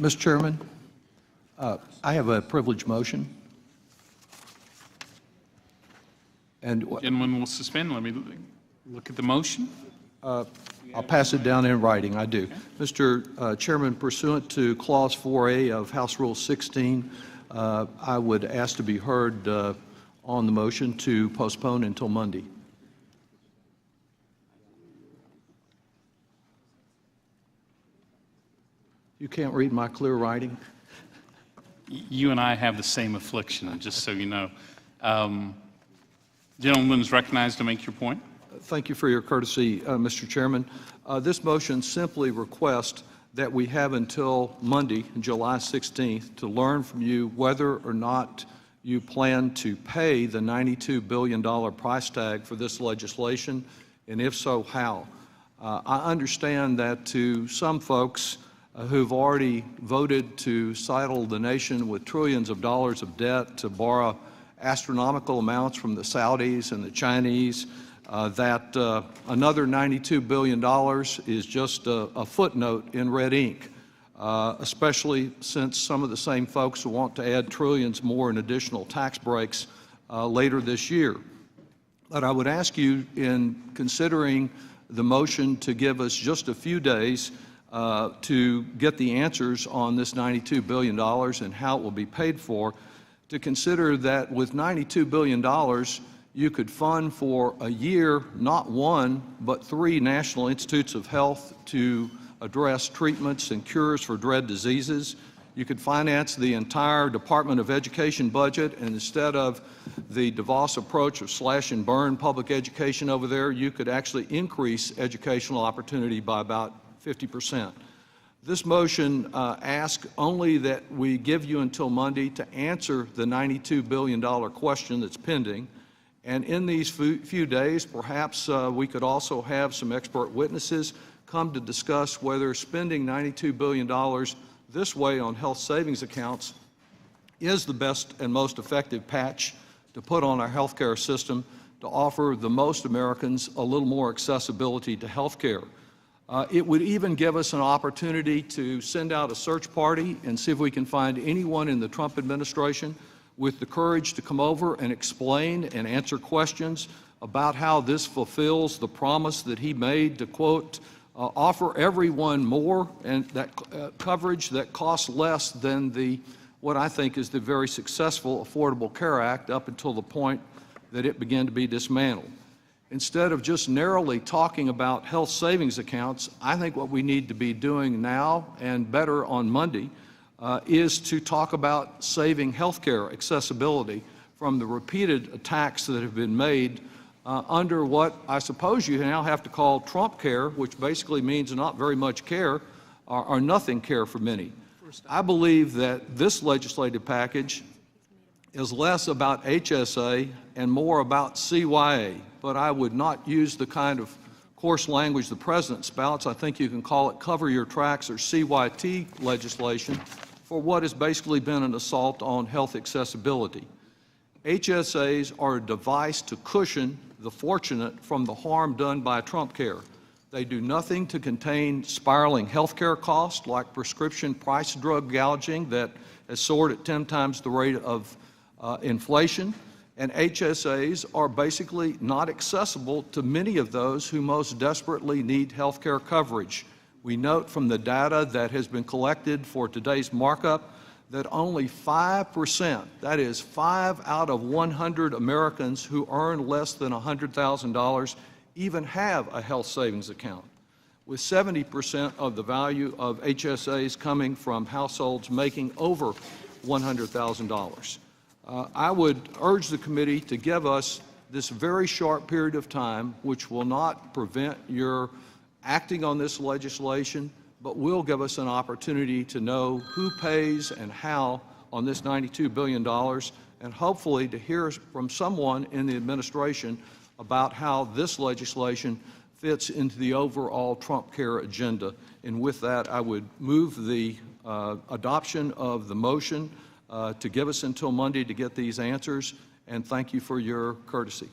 Mr. Chairman, I have a privilege motion. And Gentleman will suspend. Let me look at the motion. I'll pass it down in writing. I do. Okay. Mr. Chairman, pursuant to Clause 4A of House Rule 16, I would ask to be heard on the motion to postpone until Monday. You can't read my clear writing? You and I have the same affliction, just so you know. Gentleman is recognized to make your point. Thank you for your courtesy, Mr. Chairman. This motion simply requests that we have until Monday, July 16th, to learn from you whether or not you plan to pay the $92 billion price tag for this legislation, and if so, how. I understand that to some folks who've already voted to saddle the nation with trillions of dollars of debt to borrow astronomical amounts from the Saudis and the Chinese, that another $92 billion is just a footnote in red ink, especially since some of the same folks who want to add trillions more in additional tax breaks later this year. But I would ask you, in considering the motion to give us just a few days to get the answers on this $92 billion and how it will be paid for, to consider that with $92 billion, you could fund for a year not one, but 3 National Institutes of Health to address treatments and cures for dread diseases. You could finance the entire Department of Education budget, and instead of the DeVos approach of slash and burn public education over there, you could actually increase educational opportunity by about 50%. This motion asks only that we give you until Monday to answer the $92 billion question that's pending. And in these few days, perhaps we could also have some expert witnesses come to discuss whether spending $92 billion this way on health savings accounts is the best and most effective patch to put on our health care system to offer the most Americans a little more accessibility to health care. It would even give us an opportunity to send out a search party and see if we can find anyone in the Trump administration with the courage to come over and explain and answer questions about how this fulfills the promise that he made to, quote, offer everyone more and that coverage that costs less than what I think is the very successful Affordable Care Act up until the point that it began to be dismantled. Instead of just narrowly talking about health savings accounts, I think what we need to be doing now and better on Monday is to talk about saving health care accessibility from the repeated attacks that have been made under what I suppose you now have to call Trump care, which basically means not very much care or nothing care for many. I believe that this legislative package is less about HSA and more about CYA, but I would not use the kind of coarse language the President spouts. I think you can call it cover your tracks or CYT legislation for what has basically been an assault on health accessibility. HSAs are a device to cushion the fortunate from the harm done by Trump care. They do nothing to contain spiraling health care costs like prescription price drug gouging that has soared at 10 times the rate of inflation, and HSAs are basically not accessible to many of those who most desperately need health care coverage. We note from the data that has been collected for today's markup that only 5%, that is 5 out of 100 Americans who earn less than $100,000, even have a health savings account, with 70% of the value of HSAs coming from households making over $100,000. I would urge the committee to give us this very short period of time, which will not prevent your acting on this legislation, but will give us an opportunity to know who pays and how on this $92 billion, and hopefully to hear from someone in the administration about how this legislation fits into the overall Trump care agenda. And with that, I would move the adoption of the motion to give us until Monday to get these answers, and thank you for your courtesy.